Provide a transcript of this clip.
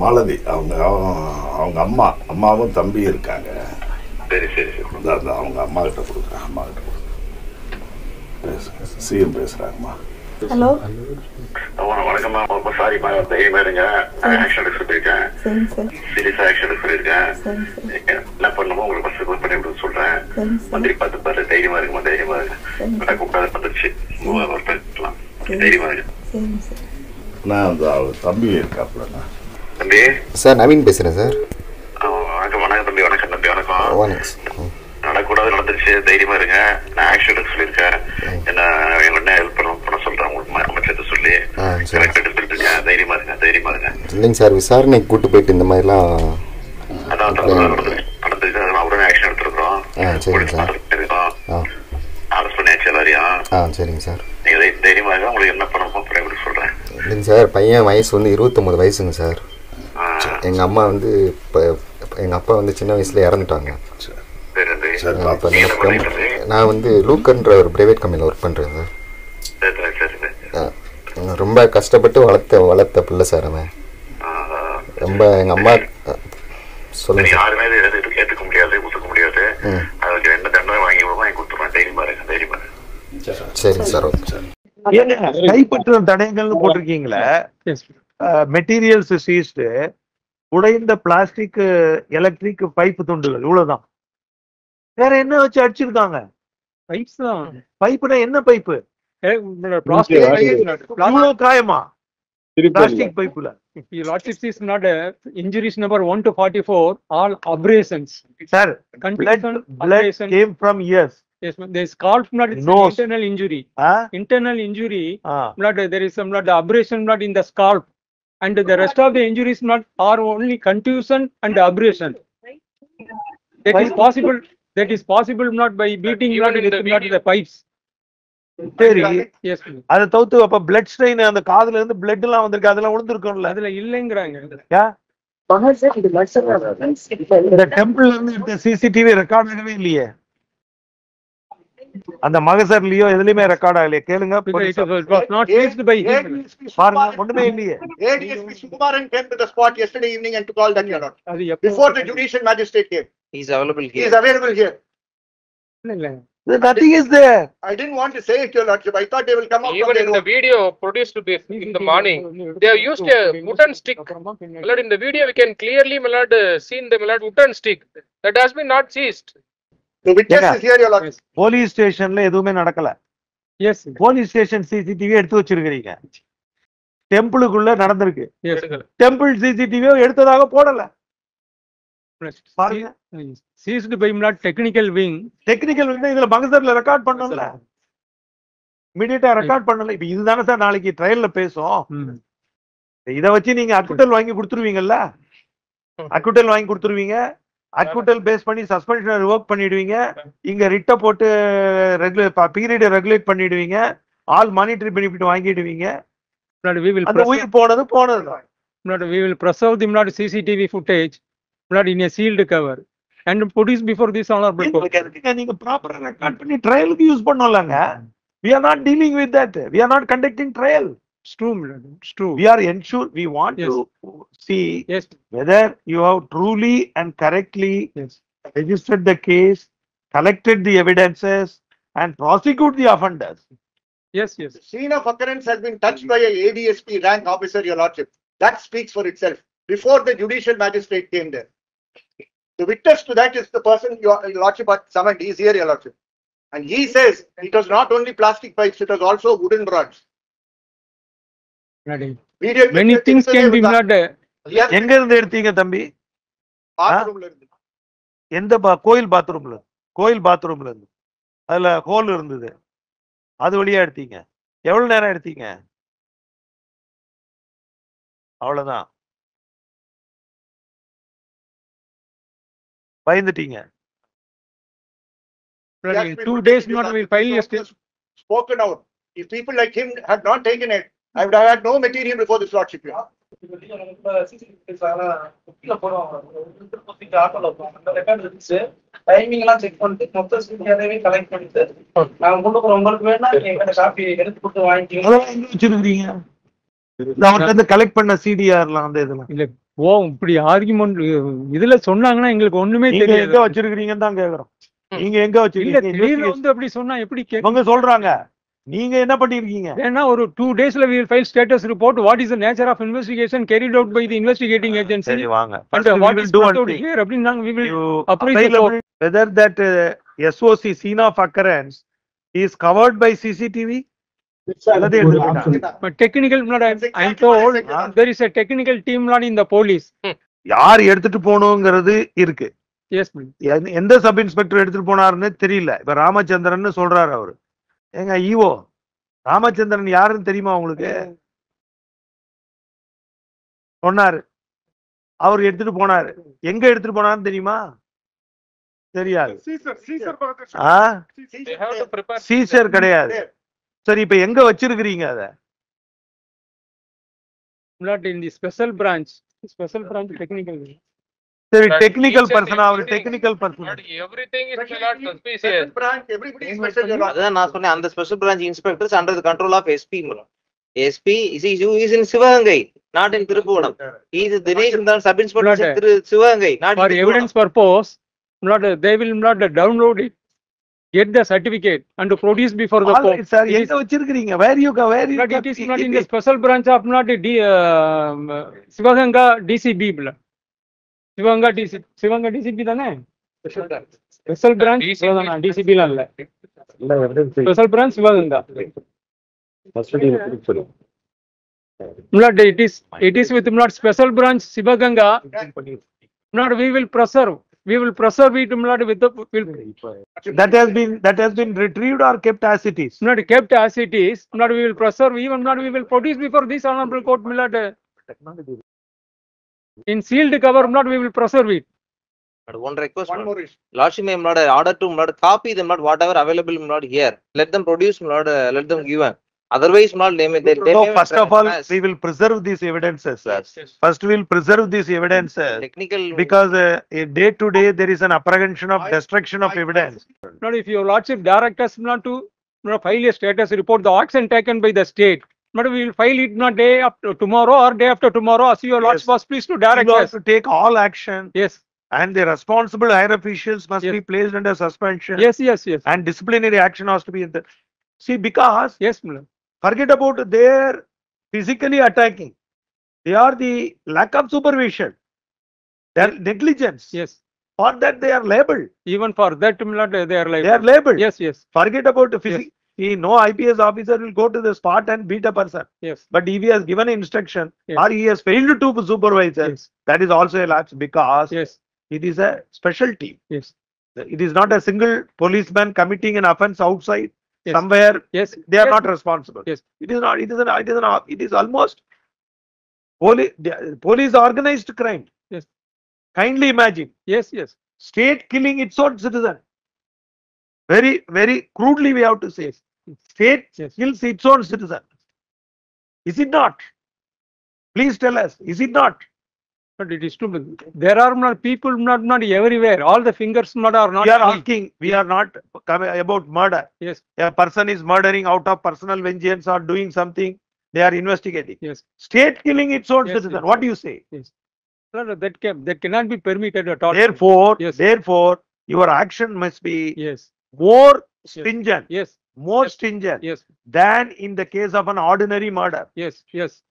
மாலதி அவங்க அவங்க அம்மாவும் தம்பி இருக்காங்க. சரி சரி சரி. அவங்க அம்மா கிட்ட கொடுக்குறேன். அம்மா கிட்ட கொடுக்குறேன். பேசுங்க. சிஎம் பேசுறாங்கம்மா. ஹலோ வணக்கம்மா. ரொம்ப சாரிம்மா. தைரியமா இருங்க. ஆக்ஷன் எடுக்க சொல்லியிருக்கேன். சீரியஸா ஆக்ஷன் எடுக்க சொல்லியிருக்கேன். என்ன பண்ணுமோ உங்களுக்கு பஸ் கோல் பண்ணி விட சொல்றேன். மந்திரி பார்த்து பாரு. தைரியமா இருக்குமா? தைரியமா இருக்கு. கூப்பிடாத வந்துருச்சு. தைரியமா இருக்கு. நான் அந்த தம்பி இருக்காப்புலண்ணா. தம்பி சார் நவீன் பேசுகிறேன் சார். வணக்கம் வணக்கம் தம்பி. வணக்கம் தம்பி. வணக்கம். வணக்கம். நடக்கூடாது நடந்துருச்சு. தைரியமா இருங்க. நான் ஆக்ஷன் எடுக்க சொல்லியிருக்கேன். என்ன என்ன ஹெல்ப் பண்ண சொல்றேன். உங்களுக்கு அமைச்சர்கிட்ட சொல்லி கரெக்ட் எடுத்துட்டு இருக்கேன். தைரியமா இருங்க. தைரியமா இருங்க. இல்லைங்க சார், விசாரணைக்கு கூட்டு போயிட்டு இந்த மாதிரிலாம் அதான் நடந்துருக்கு. உடனே ஆக்ஷன் எடுத்துருக்கோம். சரிங்க சார். அரெஸ்ட் பண்ணியாச்சு எல்லாரையும். சரிங்க சார். நீங்க தைரியமா இருங்க. உங்களுக்கு என்ன பண்ணணுமோ பண்ணி கொடுக்க சொல்றேன். இல்லைங்க சார், பையன் வயசு வந்து 29 வயசுங்க சார். எங்கள் அம்மா வந்து இப்போ எங்கள் அப்பா வந்து சின்ன வயசுல இறந்துட்டாங்க. அப்போ நான் வந்து லூக்கன்ற ஒரு ப்ரைவேட் கம்பெனியில் ஒர்க் பண்ணுறேன் சார். ரொம்ப கஷ்டப்பட்டு வளர்த்த பிள்ளை சார் அவன். ரொம்ப எங்கள் அம்மா சொல்லுங்க. யாருமே ஏற்றுக்க முடியாது, ஒத்துக்க முடியாது. அதுக்கு என்ன தண்டனை வாங்கி கொடுத்துருவேன். தைரியமா இருங்க. தைரியமா இருங்க. சரிங்க சார். ஓகே. கைப்பற்றும் தடயங்கள்னு போட்டிருக்கீங்களே, மெட்டீரியல்ஸ் சீஸ்டு, உடைந்த பிளாஸ்டிக், எலக்ட்ரிக் பைப்பு துண்டுகள், இவ்வளவுதான். வேற என்ன வச்சு அடிச்சிருக்காங்க? பைப்ஸ் தான். பைப்புனா என்ன பைப்பு? காயமா பிளாஸ்டிக் பைப்புல? Your Lordship is not injuries number 1 to 44, all abrasions. Sir, blood abrasion came from ears. Yes, there is called blood. It's internal injury. Internal injury. Blood, there is some blood abrasion blood in the scalp, and the rest of the injuries not are only contusion and abrasion. That is possible not by beating blood with not the pipes. சரி. Yes. அத தவிர்த்து அப்ப blood stain அந்த காதுல இருந்து blood எல்லாம் வந்திருக்கு, அதெல்லாம் விழுந்திருக்கும்ல? அதுல இல்லங்கறாங்க. இந்த டெம்பிள்ல இருந்து எடுத்த சிசிடிவி ரெக்கார்ட் ஆகவே இல்லையே. அந்த மகசர்லயோ எதுலயுமே ரெக்கார்ட் ஆகலையே. கேளுங்க. பாருங்க, ஒண்ணுமே இல்லையே. ADSP Sukumaran came to the spot yesterday evening and took all that here. Before the judicial magistrate came. He is available here. He is available here. Nothing is there. I didn't want to say it, Your Lordship. I thought they will come up. Even in the video produced in the morning, they have used a wooden stick. Milord, in the video we can clearly, Milord, seen the Milord wooden stick that has been not seized. The witness is here, Your Lordship. Police ஸ்டேஷன்ல எதுவுமே நடக்கல. S. Police station CCTV எடுத்து வச்சிருக்கீங்க. டெம்பிளுக்குள்ள நடந்திருக்கு. Temple CCTV எடுத்ததாக போடல. பாருங்க. Seized by Milord technical wing. Technical wing இதுல மகசர்ல ரெக்கார்ட் பண்ணல. இமிடியேட்டா ரெக்கார்ட் பண்ணல. இப்ப இதுதானே சார் நாளைக்கு ட்ரையல்ல பேசும். இத வச்சு நீங்க அக்குட்டல் வாங்கி கொடுத்துருவீங்கல்ல? அக்குட்டல் வாங்கி கொடுத்துருவீங்க. அக்குட்டல் பேஸ் பண்ணி சஸ்பென்ஷனை ரிவோக் பண்ணிடுவீங்க. இங்க ரிட்ட போட்டு பீரியட் ரெகுலேட் பண்ணிடுவீங்க. ஆல் மானிட்டரி பெனிஃபிட் வாங்கிடுவீங்க. அந்த உயிர் போனது. We will preserve the Milord CCTV footage, Milord, in a sealed cover and produce before this honorable court. நீங்க ப்ராப்பரா ரெக்கார்ட் பண்ணி ட்ரையலுக்கு யூஸ் பண்ணலாங்க. We are not dealing with that. We are not conducting trial. It's true, Milord. It's true. We are ensured. We want to see whether you have truly and correctly registered the case, collected the evidences, and prosecute the offenders. Yes. The scene of occurrence has been touched by a ADSP rank officer, Your Lordship. That speaks for itself. Before the judicial magistrate came there, the witness to that is the person Your Lordship had summoned. He is here, Your Lordship, and he says it was not only plastic pipes; it was also wooden rods. Many things can be Milord. எங்க இருந்து எடுத்தீங்க தம்பி? பாத்ரூம்ல இருந்து. எந்த கோயில் பாத்ரூம்ல? கோயில் பாத்ரூம்ல இருந்து. அதுல ஹோல் இருந்தது. அது வழியா எடுத்தீங்க. எவ்வளவு நேரம் எடுத்தீங்க? அவ்வளவுதான். பயந்துட்டீங்க. 2 days not will file yesterday. Spoken out. If people like him had not taken it, I would have had no material before this Lordship. Timing எல்லாம் செக் பண்ணிட்டு மொத்த சிடியாவே கலெக்ட் பண்ணிட்டு நாங்க கொடுக்குறோம். உங்களுக்கு வேணா எங்க காப்பி எடுத்து கொடுத்து வாங்கிக்கலாம். அதெல்லாம் எங்க வச்சிருக்கீங்க? அவர்கிட்ட இருந்து கலெக்ட் பண்ண சிடிஆர்லாம் அந்த இதெல்லாம் இல்ல ஓ இப்படி ஆர்குமெண்ட் இதுல சொன்னாங்கன்னா எங்களுக்கு ஒண்ணுமே நீங்க தெரியாது. எங்க வச்சிருக்கீங்கன்னு தான் கேக்குறோம். நீங்க எங்க இல்ல வச்சிருக்கீங்க? திடீர்னு வந்து அப்படி சொன்னா எப்படி இவங்க சொல்றாங்க. நீங்க என்ன பண்ணிருக்கீங்க? ஏன்னா ஒரு 2 daysல we will file status report what is the nature of investigation carried out by the investigating agency சரி வாங்க. and First we what will is do brought one out thing. here அப்படின்னாங்க we will You appraise the available court. whether that SOC scene of occurrence is covered by CCTV. அல்லது எடுத்துட்டாங்க. But technical not I am told there is a technical team not in the police. யார் எடுத்துட்டு போகணுங்கிறது இருக்கு. Yes please. எந்த sub inspector எடுத்துட்டு போனாருன்னு தெரியல. இப்ப ராமச்சந்திரன் சொல்றாரு அவரு. ஏங்க ஈவோ ராமச்சந்திரன் யாருன்னு தெரியுமா உங்களுக்கு? சொன்னாரு. அவர் எடுத்துட்டு போனாரு. எங்க எடுத்துட்டு போனாருன்னு தெரியுமா? தெரியாது. சீசர் கிடையாது. சரி இப்ப எங்க வச்சிருக்கீங்க அத? Not in the special branch technical. சரி டெக்னிக்கல் பர்சன் அவர் technical person. Everything is not suspicious. Branch, everybody is special, Your Lordship. அதான் நான் சொன்னேன் அந்த special branch inspectors under the control of SP is in Sivaganga not in Thiruppuvanam. இது தினேஷ் இருந்தால் sub inspector Thiru Sivaganga not For evidence purpose not they will not download it, get the certificate and produce before the court. Sir எங்க வச்சிருக்கீங்க? Where you But it is not in the special branch of not Sivaganga DCB blood. Sivaganga DCB தானே? Special branch DCB ல இல்ல. Special branch Sivaganga. Blood it is with blood special branch Sivaganga. Blood we will preserve it blood with the that has been retrieved or kept as it is. Not kept as it is. Not we will preserve even not we will produce before this honorable court blood in sealed cover not we will preserve it. But one request, One more issue. Lordship may not order to not copy them, not whatever available not here. Let them produce, not let them give. Otherwise, not they may. No, first of all, we will preserve these evidences, sir. First, we will preserve these evidences Technical. because day to day there is an apprehension of destruction of evidence. Not if your lordship direct us not to file a status report, the action taken by the state. But we will file it not day after tomorrow or day after tomorrow. As your lordship was pleased to direct You us. have to take all action. Yes. And the responsible higher officials must Yes. be placed under suspension. Yes. And disciplinary action has to be in the. See, because Yes, madam. forget about their physically attacking. They are the lack of supervision. Their negligence. Yes. For that they are liable. Even for that, they are like. They are liable. Yes. Forget about the physics. See, no IPS officer will go to the spot and beat a person. Yes. But if he has given an instruction Yes. or he has failed to supervise, Yes. that is also a lapse because Yes. it is a special team. Yes. It is not a single policeman committing an offense outside Yes. somewhere. Yes. They are Yes. not responsible. Yes. It is almost police organized crime. Yes. Kindly imagine Yes. state killing its own citizen. Very, very crudely we have to say. State Yes. kills its own citizen. Is it not? Please tell us, is it not? But it is true. There are not people not everywhere. All the fingers not are not. We are asking, we are not coming about murder. Yes. A person is murdering out of personal vengeance or doing something, they are investigating. Yes. State killing its own Yes, citizen. yes. What do you say? No, that cannot be permitted at all. Therefore, Yes. your action must be Yes. more stringent, Yes. more stringent Yes. than in the case of an ordinary murder. Yes.